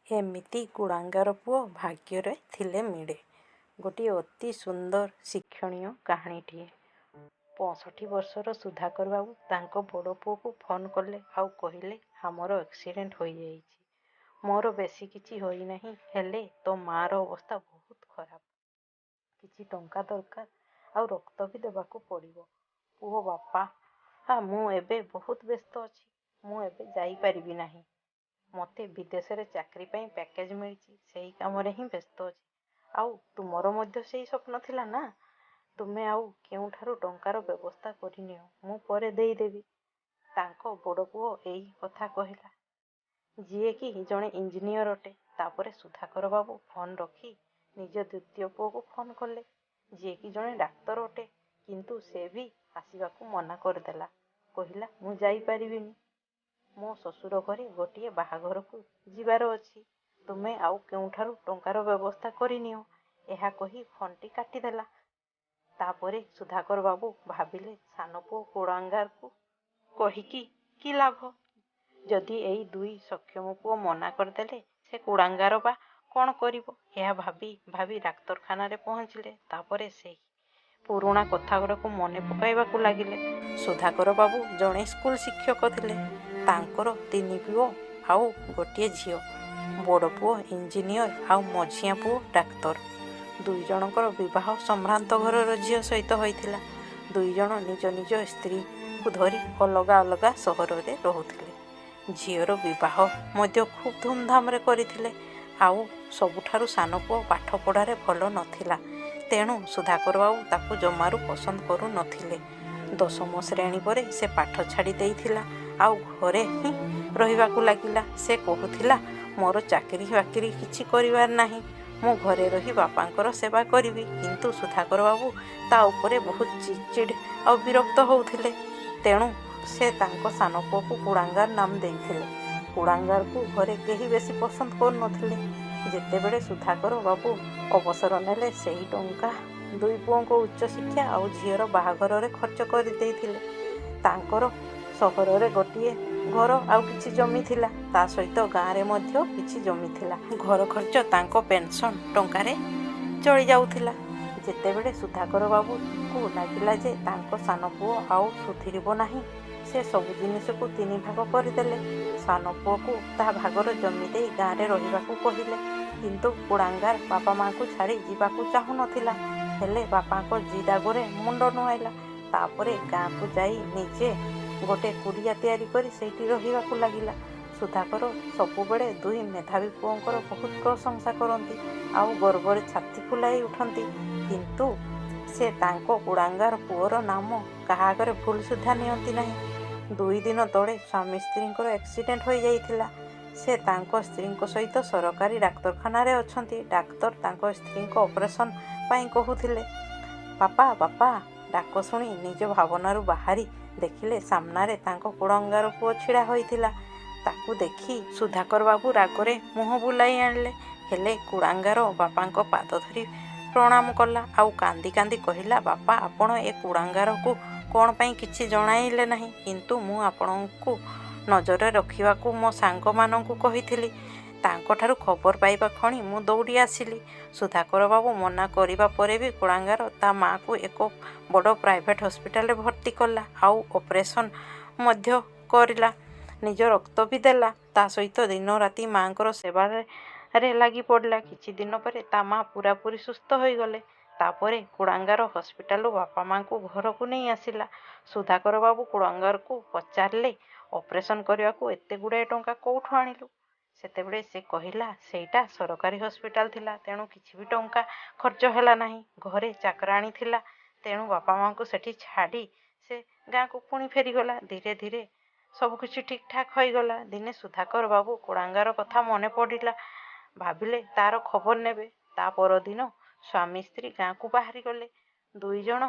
ଏମିତି କୁଳାଙ୍ଗାର ପୁଅ ଭାଗ୍ୟରେ ଥିଲେ ମିଳେ। ଗୋଟିଏ ଅତି ସୁନ୍ଦର ଶିକ୍ଷଣୀୟ କାହାଣୀଟିଏ। 65 ବର୍ଷର ସୁଧାକର ବାବୁ ତାଙ୍କ ବଡ଼ ପୁଅକୁ ଫୋନ୍ କଲେ ଆଉ କହିଲେ, ଆମର ଆକ୍ସିଡେଣ୍ଟ ହୋଇଯାଇଛି। ମୋର ବେଶୀ କିଛି ହୋଇନାହିଁ, ହେଲେ ତୋ ମାଆର ଅବସ୍ଥା ବହୁତ ଖରାପ। କିଛି ଟଙ୍କା ଦରକାର, ଆଉ ରକ୍ତ ବି ଦେବାକୁ ପଡ଼ିବ। ପୁଅ ବାପା, ମୁଁ ଏବେ ବହୁତ ବ୍ୟସ୍ତ ଅଛି। ମୁଁ ଏବେ ଯାଇପାରିବି ନାହିଁ। ମୋତେ ବିଦେଶରେ ଚାକିରି ପାଇଁ ପ୍ୟାକେଜ ମିଳିଛି, ସେହି କାମରେ ହିଁ ବ୍ୟସ୍ତ ଅଛି। ଆଉ ତୁମର ମଧ୍ୟ ସେଇ ସ୍ୱପ୍ନ ଥିଲା ନା? ତୁମେ ଆଉ କେଉଁଠାରୁ ଟଙ୍କାର ବ୍ୟବସ୍ଥା କରିନିଅ, ମୁଁ ପରେ ଦେଇଦେବି। ତାଙ୍କ ବଡ଼ ପୁଅ ଏଇ କଥା କହିଲା, ଯିଏକି ଜଣେ ଇଞ୍ଜିନିୟର ଅଟେ। ତାପରେ ସୁଧାକର ବାବୁ ଫୋନ୍ ରଖି ନିଜ ଦ୍ୱିତୀୟ ପୁଅକୁ ଫୋନ୍ କଲେ, ଯିଏକି ଜଣେ ଡାକ୍ତର ଅଟେ। କିନ୍ତୁ ସେ ବି ଆସିବାକୁ ମନା କରିଦେଲା। କହିଲା, ମୁଁ ଯାଇପାରିବିନି। ମୋ ଶ୍ୱଶୁର ଘରେ ଗୋଟିଏ ବାହାଘରକୁ ଯିବାର ଅଛି। ତୁମେ ଆଉ କେଉଁଠାରୁ ଟଙ୍କାର ବ୍ୟବସ୍ଥା କରିନିଅ। ଏହା କହି ଫୋନ୍ଟି କାଟିଦେଲା। ତାପରେ ସୁଧାକର ବାବୁ ଭାବିଲେ, ସାନ ପୁଅ କୁଳାଙ୍ଗାରକୁ କହିକି କି ଲାଭ? ଯଦି ଏଇ ଦୁଇ ସକ୍ଷମ ପୁଅ ମନା କରିଦେଲେ, ସେ କୁଳାଙ୍ଗାର ବା କ'ଣ କରିବ? ଏହା ଭାବି ଭାବି ଡାକ୍ତରଖାନାରେ ପହଞ୍ଚିଲେ। ତାପରେ ସେହି ପୁରୁଣା କଥାଗୁଡ଼ାକୁ ମନେ ପକାଇବାକୁ ଲାଗିଲେ। ସୁଧାକର ବାବୁ ଜଣେ ସ୍କୁଲ ଶିକ୍ଷକ ଥିଲେ। ତାଙ୍କର 3 ପୁଅ ଆଉ ଗୋଟିଏ ଝିଅ। ବଡ଼ ପୁଅ ଇଞ୍ଜିନିୟର ଆଉ ମଝିଆ ପୁଅ ଡାକ୍ତର। 2 ଜଣଙ୍କର ବିବାହ ସମ୍ଭ୍ରାନ୍ତ ଘରର ଝିଅ ସହିତ ହୋଇଥିଲା। 2 ଜଣ ନିଜ ନିଜ ସ୍ତ୍ରୀକୁ ଧରି ଅଲଗା ଅଲଗା ସହରରେ ରହୁଥିଲେ। ଝିଅର ବିବାହ ମଧ୍ୟ ଖୁବ୍ ଧୁମଧାମରେ କରିଥିଲେ। ଆଉ ସବୁଠାରୁ ସାନ ପୁଅ ପାଠପଢ଼ାରେ ଭଲ ନଥିଲା। ତେଣୁ ସୁଧାକର ବାବୁ ତାକୁ ଜମାରୁ ପସନ୍ଦ କରୁନଥିଲେ। 10ମ ଶ୍ରେଣୀ ପରେ ସେ ପାଠ ଛାଡ଼ି ଦେଇଥିଲା ଆଉ ଘରେ ହିଁ ରହିବାକୁ ଲାଗିଲା। ସେ କହୁଥିଲା, ମୋର ଚାକିରି ବାକିରି କିଛି କରିବାର ନାହିଁ, ମୁଁ ଘରେ ରହି ବାପାଙ୍କର ସେବା କରିବି। କିନ୍ତୁ ସୁଧାକର ବାବୁ ତା ଉପରେ ବହୁତ ଚିଡ଼ଚିଡ଼ ଆଉ ବିରକ୍ତ ହେଉଥିଲେ। ତେଣୁ ସେ ତାଙ୍କ ସାନ ପୁଅକୁ କୁଳାଙ୍ଗାର ନାମ ଦେଇଥିଲେ। କୁଳାଙ୍ଗାରକୁ ଘରେ କେହି ବେଶୀ ପସନ୍ଦ କରୁନଥିଲେ। ଯେତେବେଳେ ସୁଧାକର ବାବୁ ଅବସର ନେଲେ, ସେହି ଟଙ୍କା 2 ପୁଅଙ୍କ ଉଚ୍ଚଶିକ୍ଷା ଆଉ ଝିଅର ବାହାଘରରେ ଖର୍ଚ୍ଚ କରିଦେଇଥିଲେ। ତାଙ୍କର ସହରରେ ଗୋଟିଏ ଘର ଆଉ କିଛି ଜମି ଥିଲା। ତା ସହିତ ଗାଁରେ ମଧ୍ୟ କିଛି ଜମି ଥିଲା। ଘର ଖର୍ଚ୍ଚ ତାଙ୍କ ପେନ୍ସନ୍ ଟଙ୍କାରେ ଚଳିଯାଉଥିଲା। ଯେତେବେଳେ ସୁଧାକର ବାବୁକୁ ଲାଗିଲା ଯେ ତାଙ୍କ ସାନ ପୁଅ ଆଉ ସୁଧୁରିବ ନାହିଁ, ସେ ସବୁ ଜିନିଷକୁ 3 ଭାଗ କରିଦେଲେ। ସାନ ପୁଅକୁ ତା ଭାଗର ଜମି ଦେଇ ଗାଁରେ ରହିବାକୁ କହିଲେ। କିନ୍ତୁ କୁଳାଙ୍ଗାର ବାପା ମାଆଙ୍କୁ ଛାଡ଼ି ଯିବାକୁ ଚାହୁଁନଥିଲା। ହେଲେ ବାପାଙ୍କ ଜିଦ୍ ଆଗରେ ମୁଣ୍ଡ ନୁଆଁଇଲା। ତାପରେ ଗାଁକୁ ଯାଇ ନିଜେ ଗୋଟେ କୁଡ଼ିଆ ତିଆରି କରି ସେଇଠି ରହିବାକୁ ଲାଗିଲା। ସୁଧାକର ସବୁବେଳେ 2 ମେଧାବୀ ପୁଅଙ୍କର ବହୁତ ପ୍ରଶଂସା କରନ୍ତି ଆଉ ଗର୍ବରେ ଛାତି ଫୁଲାଇ ଉଠନ୍ତି। କିନ୍ତୁ ସେ ତାଙ୍କ କୁଳାଙ୍ଗାର ପୁଅର ନାମ କାହା ଆଗରେ ଭୁଲ ସୁଦ୍ଧା ନିଅନ୍ତି ନାହିଁ। 2 ଦିନ ତଳେ ସ୍ୱାମୀ ସ୍ତ୍ରୀଙ୍କର ଆକ୍ସିଡେଣ୍ଟ ହୋଇଯାଇଥିଲା। ସେ ତାଙ୍କ ସ୍ତ୍ରୀଙ୍କ ସହିତ ସରକାରୀ ଡାକ୍ତରଖାନାରେ ଅଛନ୍ତି। ଡାକ୍ତର ତାଙ୍କ ସ୍ତ୍ରୀଙ୍କ ଅପରେସନ୍ ପାଇଁ କହୁଥିଲେ। ବାପା ବାପା ଡାକ ଶୁଣି ନିଜ ଭାବନାରୁ ବାହାରି ଦେଖିଲେ, ସାମ୍ନାରେ ତାଙ୍କ କୁଳାଙ୍ଗାର ପୁଅ ଛିଡ଼ା ହୋଇଥିଲା। ତାକୁ ଦେଖି ସୁଧାକର ବାବୁ ରାଗରେ ମୁହଁ ବୁଲାଇ ଆଣିଲେ। ହେଲେ କୁଳାଙ୍ଗାର ବାପାଙ୍କ ପାଦ ଧରି ପ୍ରଣାମ କଲା ଆଉ କାନ୍ଦି କାନ୍ଦି କହିଲା, ବାପା, ଆପଣ ଏ କୁଳାଙ୍ଗାରକୁ କ'ଣ ପାଇଁ କିଛି ଜଣାଇଲେ ନାହିଁ? କିନ୍ତୁ ମୁଁ ଆପଣଙ୍କୁ ନଜରରେ ରଖିବାକୁ ମୋ ସାଙ୍ଗମାନଙ୍କୁ କହିଥିଲି। ତାଙ୍କଠାରୁ ଖବର ପାଇବା କ୍ଷଣି ମୁଁ ଦୌଡ଼ି ଆସିଲି। ସୁଧାକର ବାବୁ ମନା କରିବା ପରେ ବି କୁଳାଙ୍ଗାର ତା ମାଆକୁ ଏକ ବଡ଼ ପ୍ରାଇଭେଟ୍ ହସ୍ପିଟାଲରେ ଭର୍ତ୍ତି କଲା ଆଉ ଅପରେସନ୍ ମଧ୍ୟ କରିଲା। ନିଜ ରକ୍ତ ବି ଦେଲା। ତା ସହିତ ଦିନ ରାତି ମାଆଙ୍କର ସେବାରେ ଲାଗି ପଡ଼ିଲା। କିଛି ଦିନ ପରେ ତା ମାଆ ପୁରାପୁରି ସୁସ୍ଥ ହୋଇଗଲେ। ତାପରେ କୁଳାଙ୍ଗାର ହସ୍ପିଟାଲରୁ ବାପା ମାଆଙ୍କୁ ଘରକୁ ନେଇ ଆସିଲା। ସୁଧାକର ବାବୁ କୁଳାଙ୍ଗାରକୁ ପଚାରିଲେ, ଅପରେସନ୍ କରିବାକୁ ଏତେ ଗୁଡ଼ାଏ ଟଙ୍କା କୋଉଠୁ ଆଣିଲୁ? ସେତେବେଳେ ସେ କହିଲା, ସେଇଟା ସରକାରୀ ହସ୍ପିଟାଲ ଥିଲା, ତେଣୁ କିଛି ବି ଟଙ୍କା ଖର୍ଚ୍ଚ ହେଲା ନାହିଁ। ଘରେ ଚାକରାଣୀ ଥିଲା, ତେଣୁ ବାପା ମାଆଙ୍କୁ ସେଠି ଛାଡ଼ି ସେ ଗାଁକୁ ପୁଣି ଫେରିଗଲା। ଧୀରେ ଧୀରେ ସବୁକିଛି ଠିକ୍ ଠାକ୍ ହୋଇଗଲା। ଦିନେ ସୁଧାକର ବାବୁ କୁଳାଙ୍ଗାର କଥା ମନେ ପଡ଼ିଲା। ଭାବିଲେ ତାର ଖବର ନେବେ। ତା ପରଦିନ ସ୍ୱାମୀ ସ୍ତ୍ରୀ ଗାଁକୁ ବାହାରିଗଲେ। 2 ଜଣ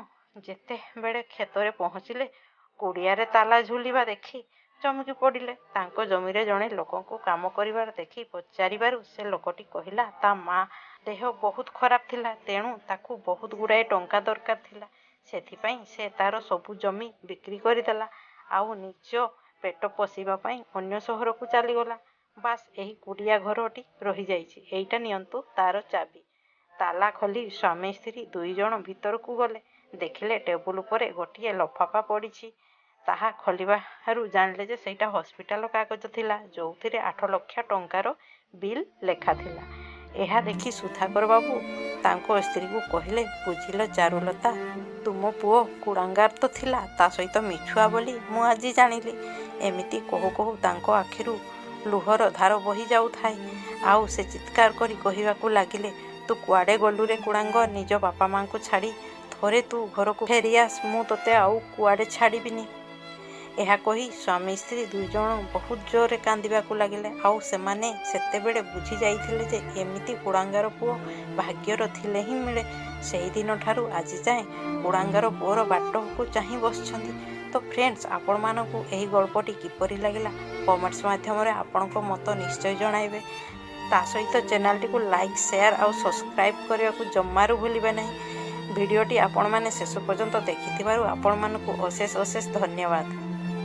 ଯେତେବେଳେ କ୍ଷେତରେ ପହଞ୍ଚିଲେ, କୁଡ଼ିଆରେ ତାଲା ଝୁଲିବା ଦେଖି ଚମକି ପଡ଼ିଲେ। ତାଙ୍କ ଜମିରେ ଜଣେ ଲୋକଙ୍କୁ କାମ କରିବାର ଦେଖି ପଚାରିବାରୁ ସେ ଲୋକଟି କହିଲା, ତା ମାଆ ଦେହ ବହୁତ ଖରାପ ଥିଲା, ତେଣୁ ତାକୁ ବହୁତ ଗୁଡ଼ାଏ ଟଙ୍କା ଦରକାର ଥିଲା। ସେଥିପାଇଁ ସେ ତାର ସବୁ ଜମି ବିକ୍ରି କରିଦେଲା ଆଉ ନିଜ ପେଟ ପୋଷିବା ପାଇଁ ଅନ୍ୟ ସହରକୁ ଚାଲିଗଲା। ବାସ୍ ଏହି କୁଡ଼ିଆ ଘରଟି ରହିଯାଇଛି, ଏଇଟା ନିଅନ୍ତୁ ତା'ର ଚାବି। ତାଲା ଖୋଲି ସ୍ୱାମୀ ସ୍ତ୍ରୀ 2 ଜଣ ଭିତରକୁ ଗଲେ। ଦେଖିଲେ ଟେବୁଲ ଉପରେ ଗୋଟିଏ ଲଫାଫା ପଡ଼ିଛି। ତାହା ଖୋଲିବାରୁ ଜାଣିଲେ ଯେ ସେଇଟା ହସ୍ପିଟାଲ କାଗଜ ଥିଲା, ଯେଉଁଥିରେ 8 ଲକ୍ଷ ଟଙ୍କାର ବିଲ୍ ଲେଖାଥିଲା। ଏହା ଦେଖି ସୁଧାକର ବାବୁ ତାଙ୍କ ସ୍ତ୍ରୀକୁ କହିଲେ, ବୁଝିଲ ଚାରୁଲତା, ତୁମ ପୁଅ କୁଳାଙ୍ଗାର ତ ଥିଲା, ତା ସହିତ ମିଛୁଆ ବୋଲି ମୁଁ ଆଜି ଜାଣିଲି। ଏମିତି କହୁ କହୁ ତାଙ୍କ ଆଖିରୁ ଲୁହର ଧାର ବହି ଯାଉଥାଏ। ଆଉ ସେ ଚିତ୍କାର କରି କହିବାକୁ ଲାଗିଲେ, ତୁ କୁଆଡ଼େ ଗଲୁରେ କୁଳାଙ୍ଗ, ନିଜ ବାପା ମାଆଙ୍କୁ ଛାଡ଼ି। ଥରେ ତୁ ଘରକୁ ଫେରିଆସ, ମୁଁ ତୋତେ ଆଉ କୁଆଡ଼େ ଛାଡ଼ିବିନି। ଏହା କହି ସ୍ୱାମୀ ସ୍ତ୍ରୀ 2 ଜଣ ବହୁତ ଜୋରରେ କାନ୍ଦିବାକୁ ଲାଗିଲେ। ଆଉ ସେମାନେ ସେତେବେଳେ ବୁଝି ଯାଇଥିଲେ ଯେ ଏମିତି କୁଳାଙ୍ଗାର ପୁଅ ଭାଗ୍ୟର ଥିଲେ ହିଁ ମିଳେ। ସେହିଦିନଠାରୁ ଆଜି ଯାଏଁ କୁଳାଙ୍ଗାର ପୁଅର ବାଟକୁ ଚାହିଁ ବସିଛନ୍ତି। ତ ଫ୍ରେଣ୍ଡସ୍, ଆପଣମାନଙ୍କୁ ଏହି ଗଳ୍ପଟି କିପରି ଲାଗିଲା କମେଣ୍ଟସ୍ ମାଧ୍ୟମରେ ଆପଣଙ୍କ ମତ ନିଶ୍ଚୟ ଜଣାଇବେ। ତା ସହିତ ଚ୍ୟାନେଲଟିକୁ ଲାଇକ୍, ସେୟାର ଆଉ ସବସ୍କ୍ରାଇବ୍ କରିବାକୁ ଜମାରୁ ଭୁଲିବେ ନାହିଁ। ଭିଡ଼ିଓଟି ଆପଣମାନେ ଶେଷ ପର୍ଯ୍ୟନ୍ତ ଦେଖିଥିବାରୁ ଆପଣମାନଙ୍କୁ ଅଶେଷ ଅଶେଷ ଧନ୍ୟବାଦ।